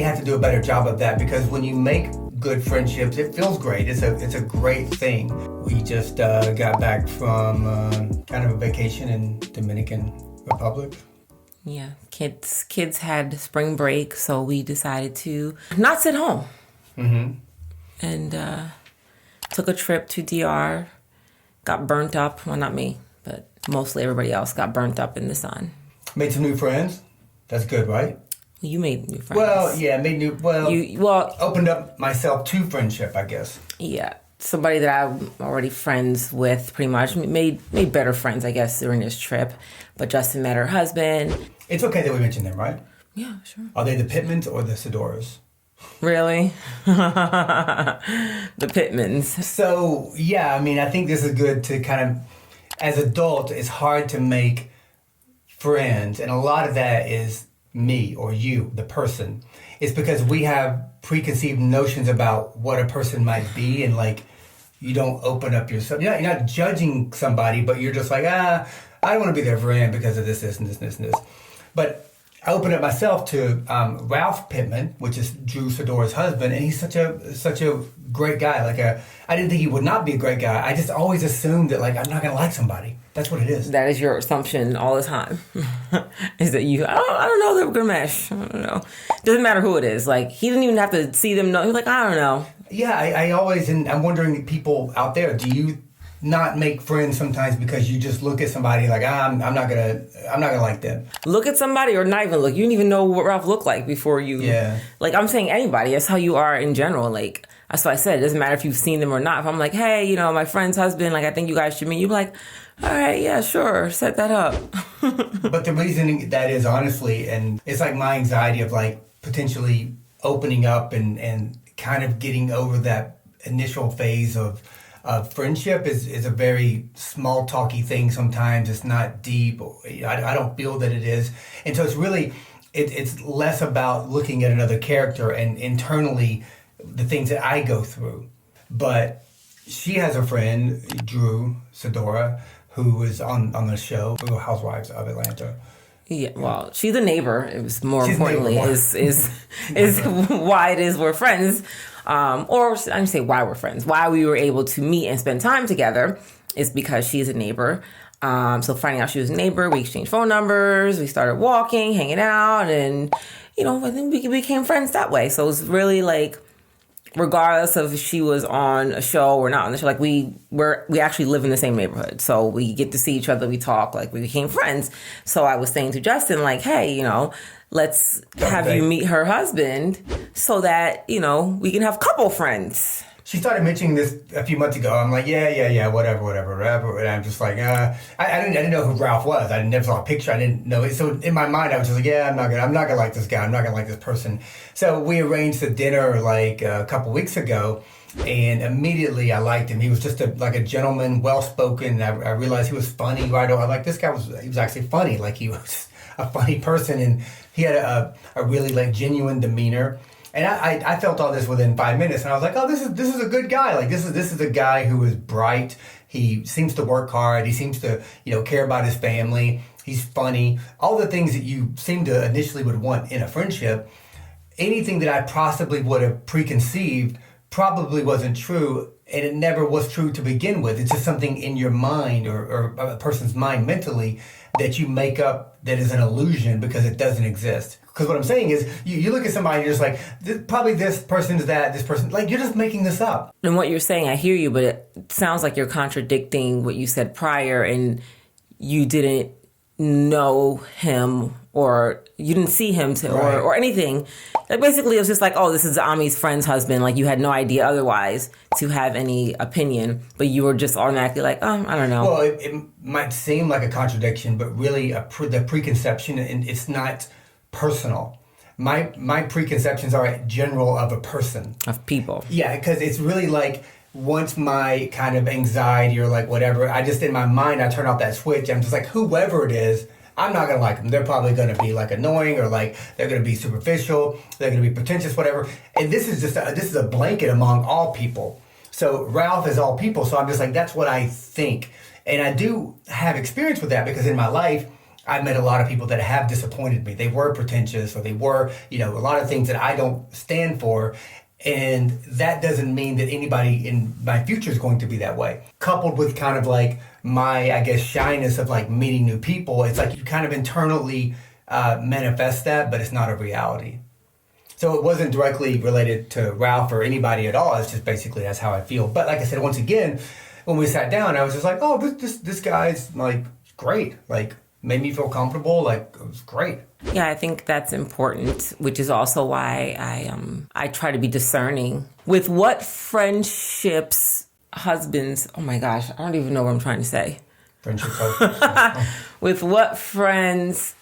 have to do a better job of that, because when you make good friendships, it feels great. It's a great thing. We just got back from kind of a vacation in Dominican Republic. Yeah, kids had spring break, so we decided to not sit home. Mm-hmm. And took a trip to DR. Got burnt up. Well, not me, but mostly everybody else got burnt up in the sun. Made some new friends. That's good, right? You made new friends. Well, yeah, opened up myself to friendship, I guess. Yeah, somebody that I'm already friends with, pretty much. Made better friends, I guess, during this trip. But Justin met her husband. It's okay that we mention them, right? Yeah, sure. Are they the Pitmans or the Sidoras? Really? The Pitmans. So, yeah, I mean, I think this is good to kind of, as adults, it's hard to make friends. And a lot of that is me or you, the person. It's because we have preconceived notions about what a person might be, and like, you don't open up yourself. You're not judging somebody, but you're just like, I don't want to be their friend because of this, and this, and this. But I opened up myself to Ralph Pitman, which is Drew Sidora's husband, and he's such a great guy. I didn't think he would not be a great guy. I just always assumed that I'm not gonna like somebody. That's what it is. That is your assumption all the time. Is that I don't know that we're gonna mesh. I don't know. Doesn't matter who it is. He didn't even have to see them know. He's like, I don't know. Yeah, I always, and I'm wondering, people out there, do you not make friends sometimes because you just look at somebody like, I'm not gonna like them? Look at somebody, or not even look. You didn't even know what Ralph looked like before you. Yeah. I'm saying anybody. That's how you are in general. That's what I said. It doesn't matter if you've seen them or not. If I'm like, hey, my friend's husband, I think you guys should meet. You're like, all right, yeah, sure, set that up. But the reason that is, honestly, and it's my anxiety of potentially opening up and kind of getting over that initial phase of friendship is a very small talky thing sometimes. It's not deep. I don't feel that it is. And so it's really, it's less about looking at another character and internally the things that I go through. But she has a friend, Drew Sidora, who is on the show, Real Housewives of Atlanta. Yeah, well, she's a neighbor. It was more importantly is why it is we're friends. Or I didn't say why we're friends. Why we were able to meet and spend time together is because she's a neighbor. So finding out she was a neighbor, we exchanged phone numbers. We started walking, hanging out, and I think we became friends that way. So it was really regardless of if she was on a show or not on the show, we actually live in the same neighborhood. So we get to see each other, we talk, we became friends. So I was saying to Justin, hey, let's have you meet her husband so that, we can have couple friends. She started mentioning this a few months ago. I'm like, yeah, whatever. And I'm just like, I didn't know who Ralph was. I never saw a picture. I didn't know it. So in my mind, I was just like, yeah, I'm not gonna like this guy. I'm not gonna like this person. So we arranged a dinner a couple weeks ago, and immediately I liked him. He was just a gentleman, well spoken. I realized he was funny. Right? I like this guy. He was actually funny. He was a funny person, and he had a really genuine demeanor. And I felt all this within 5 minutes, and I was like, oh, this is a good guy. This is a guy who is bright. He seems to work hard. He seems to care about his family. He's funny. All the things that you seem to initially would want in a friendship. Anything that I possibly would have preconceived probably wasn't true, and it never was true to begin with. It's just something in your mind or a person's mind mentally that you make up that is an illusion because it doesn't exist. Because what I'm saying is, you look at somebody and you're just like, probably this person's that, this person, you're just making this up. And what you're saying, I hear you, but it sounds like you're contradicting what you said prior, and you didn't know him or you didn't see him or anything. Basically, it was just this is Ami's friend's husband. You had no idea otherwise to have any opinion, but you were just automatically I don't know. Well, it might seem like a contradiction, but really the preconception, and it's not personal. My preconceptions are general of a person. Of people. Yeah, because it's really once my kind of anxiety or whatever, I just in my mind, I turn off that switch. I'm just whoever it is, I'm not going to like them. They're probably going to be annoying, or they're going to be superficial. They're going to be pretentious, whatever. And this is a blanket among all people. So Ralph is all people. So I'm just that's what I think. And I do have experience with that because in my life, I've met a lot of people that have disappointed me. They were pretentious, or they were, a lot of things that I don't stand for. And that doesn't mean that anybody in my future is going to be that way. Coupled with kind of like my, I guess, shyness of like meeting new people, it's like you kind of internally manifest that, but it's not a reality. So it wasn't directly related to Ralph or anybody at all. It's just basically that's how I feel. But like I said, once again, when we sat down, I was just like, oh, this guy's like great. Like made me feel comfortable. Like it was great. Yeah, I think that's important, which is also why I try to be discerning with what friendships, husbands. Oh my gosh, I don't even know what I'm trying to say. Friendship husbands. With what friends,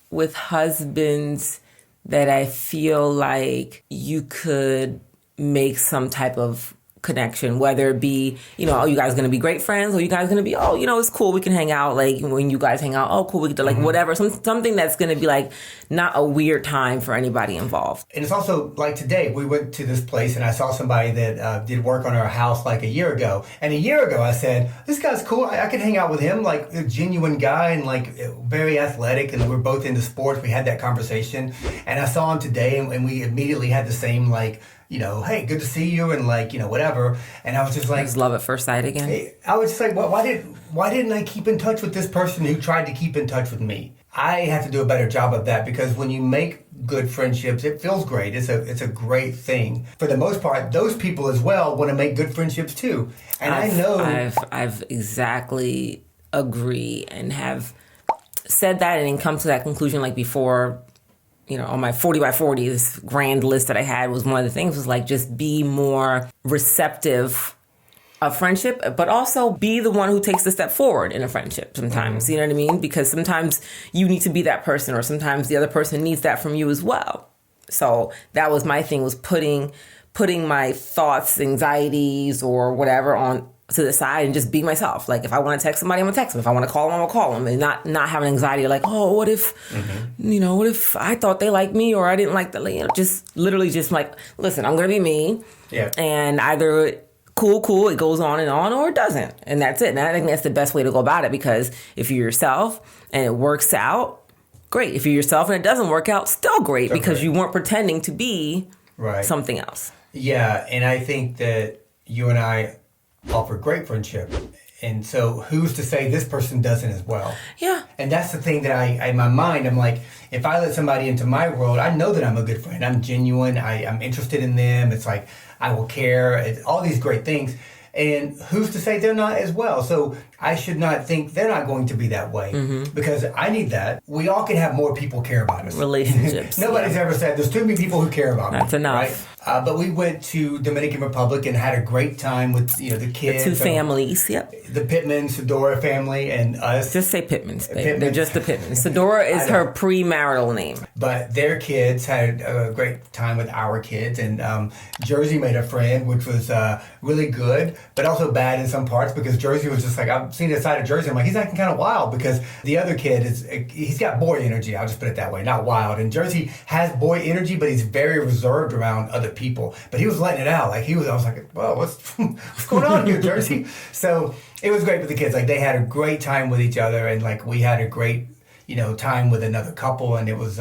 with husbands that I feel like you could make some type of connection, whether it be, oh, you guys are going to be great friends, or you guys are going to be, oh, it's cool, we can hang out, like when you guys hang out, oh, cool, we can do like whatever, something that's going to be like not a weird time for anybody involved. And it's also like today, we went to this place and I saw somebody that did work on our house like a year ago. And a year ago I said, this guy's cool, I could hang out with him, like a genuine guy and like very athletic, and we're both into sports. We had that conversation and I saw him today and we immediately had the same like, hey, good to see you, and like, whatever. And I was just like, just love at first sight again. I was just like, well, why didn't I keep in touch with this person who tried to keep in touch with me? I have to do a better job of that, because when you make good friendships, it feels great. It's a great thing. For the most part, those people as well want to make good friendships too. And I've exactly agree and have said that and come to that conclusion like before. On my 40 by 40, this grand list that I had was one of the things was like, just be more receptive of friendship, but also be the one who takes the step forward in a friendship sometimes. You know what I mean? Because sometimes you need to be that person, or sometimes the other person needs that from you as well. So that was my thing, was putting my thoughts, anxieties, or whatever on to the side and just be myself. Like if I want to text somebody, I'm gonna text them. If I want to call them, I'm gonna call them, and not having anxiety like, oh, what if, what if I thought they liked me or I didn't like that? Just literally just like, listen, I'm gonna be me. Yeah. And either cool, it goes on, or it doesn't, and that's it. And I think that's the best way to go about it, because if you're yourself and it works out, great. If you're yourself and it doesn't work out, still great, because you weren't pretending to be something else. Yeah, and I think that you and I offer great friendship. And so who's to say this person doesn't as well? Yeah. And that's the thing that I in my mind, I'm like, if I let somebody into my world, I know that I'm a good friend. I'm genuine. I'm interested in them. It's like, I will care. It's all these great things. And who's to say they're not as well? So I should not think they're not going to be that way, because I need that. We all can have more people care about us. Relationships. Nobody's ever said there's too many people who care about me. That's enough. Right? But we went to Dominican Republic and had a great time with the kids. The two families, yep. The Pitmans, Sedora family, and us. Just say Pitmans, babe. They're just the Pitmans. Sedora is her premarital name. But their kids had a great time with our kids, and Jersey made a friend, which was really good, but also bad in some parts, because Jersey was just like, I've seen the side of Jersey, I'm like, he's acting kind of wild, because the other kid he's got boy energy, I'll just put it that way, not wild. And Jersey has boy energy, but he's very reserved around other people. But he was letting it out. Like I was like, well, what's going on here, Jersey? So it was great with the kids. Like they had a great time with each other, and like we had a great, time with another couple, and it was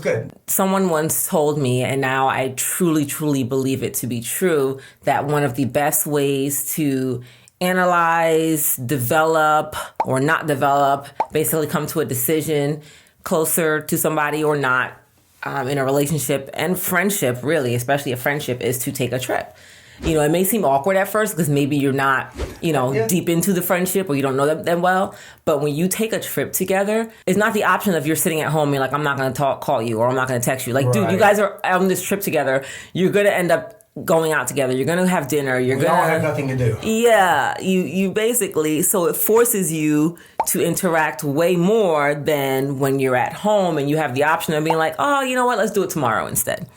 good. Someone once told me, and now I truly, truly believe it to be true, that one of the best ways to analyze, develop, or not develop, basically come to a decision closer to somebody or not, in a relationship and friendship, really, especially a friendship, is to take a trip. It may seem awkward at first because maybe you're not, deep into the friendship, or you don't know them well. But when you take a trip together, it's not the option of you're sitting at home and you're like, I'm not going to call you, or I'm not going to text you. Like, dude, you guys are on this trip together. You're going to end up going out together. You're going to have dinner. We all have nothing to do. Yeah. You basically, so it forces you to interact way more than when you're at home and you have the option of being like, oh, you know what, let's do it tomorrow instead.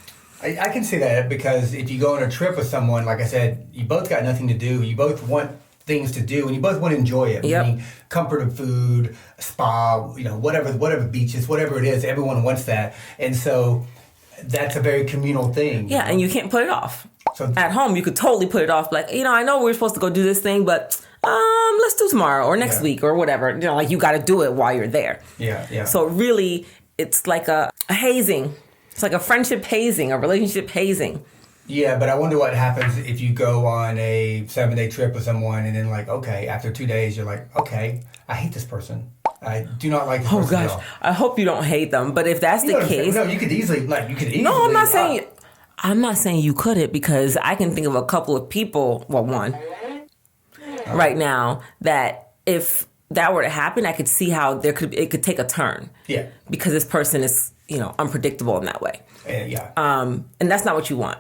I can see that, because if you go on a trip with someone, like I said, you both got nothing to do. You both want things to do, and you both want to enjoy it. Yep. Meaning comfort of food, spa, whatever beaches, whatever it is, everyone wants that. And so that's a very communal thing. Yeah, and you can't put it off. So at home, you could totally put it off. Like, I know we're supposed to go do this thing, but let's do tomorrow or next week or whatever. You know, like you got to do it while you're there. Yeah. So really, it's like a hazing. It's like a friendship hazing, a relationship hazing. Yeah, but I wonder what happens if you go on a 7-day trip with someone and then like, okay, after 2 days, you're like, okay, I hate this person. I do not like this person. Oh gosh, I hope you don't hate them. But if that's the case, no, you could easily No, I'm not saying you couldn't, because I can think of a couple of people. Well, one right now that if that were to happen, I could see how it could take a turn. Yeah, because this person is unpredictable in that way. Yeah. And that's not what you want.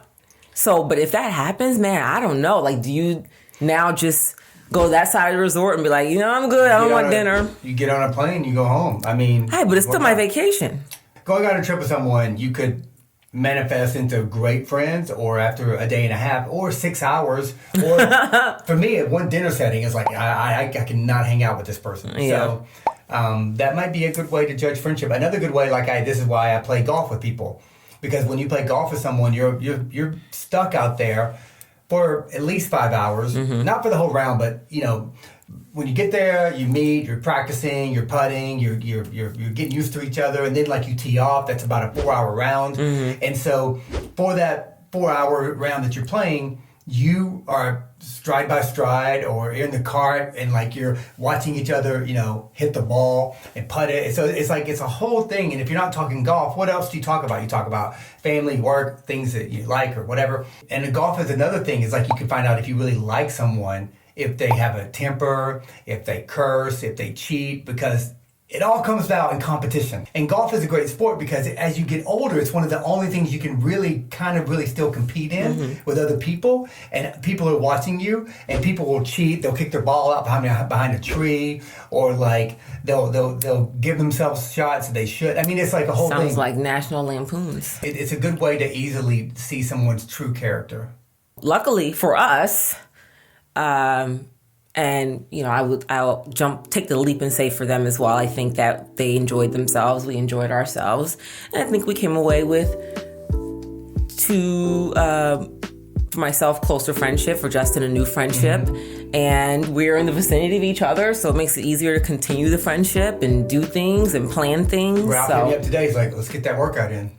So, but if that happens, man, I don't know. Like, do you now just go that side of the resort and be like, I'm good. I don't want dinner. You get on a plane, you go home. I mean, hey, but it's still my vacation. Going on a trip with someone, you could manifest into great friends, or after a day and a half, or 6 hours, or for me, at one dinner setting, it's like I cannot hang out with this person. Yeah. So that might be a good way to judge friendship. Another good way, this is why I play golf with people, because when you play golf with someone, you're stuck out there for at least 5 hours, not for the whole round, but when you get there, you meet, you're practicing, you're putting, you're getting used to each other, and then you tee off. That's about a 4-hour round, and so for that 4-hour round that you're playing, you are stride by stride, or you're in the cart, and you're watching each other, hit the ball and putt it. So it's a whole thing. And if you're not talking golf, what else do you talk about? You talk about family, work, things that you like or whatever. And the golf is another thing. Is you can find out if you really like someone, if they have a temper, if they curse, if they cheat, because it all comes out in competition. And golf is a great sport because as you get older, it's one of the only things you can really still compete in with other people. And people are watching you, and people will cheat. They'll kick their ball out behind a tree, or they'll give themselves shots that they should. I mean, it's like a whole thing. Sounds like National Lampoons. It's a good way to easily see someone's true character. Luckily for us, and I'll take the leap and say for them as well. I think that they enjoyed themselves. We enjoyed ourselves, and I think we came away with two, for myself, closer friendship. For Justin, a new friendship, and we're in the vicinity of each other, so it makes it easier to continue the friendship and do things and plan things. Ralph hit me up today. He's like, "Let's get that workout in."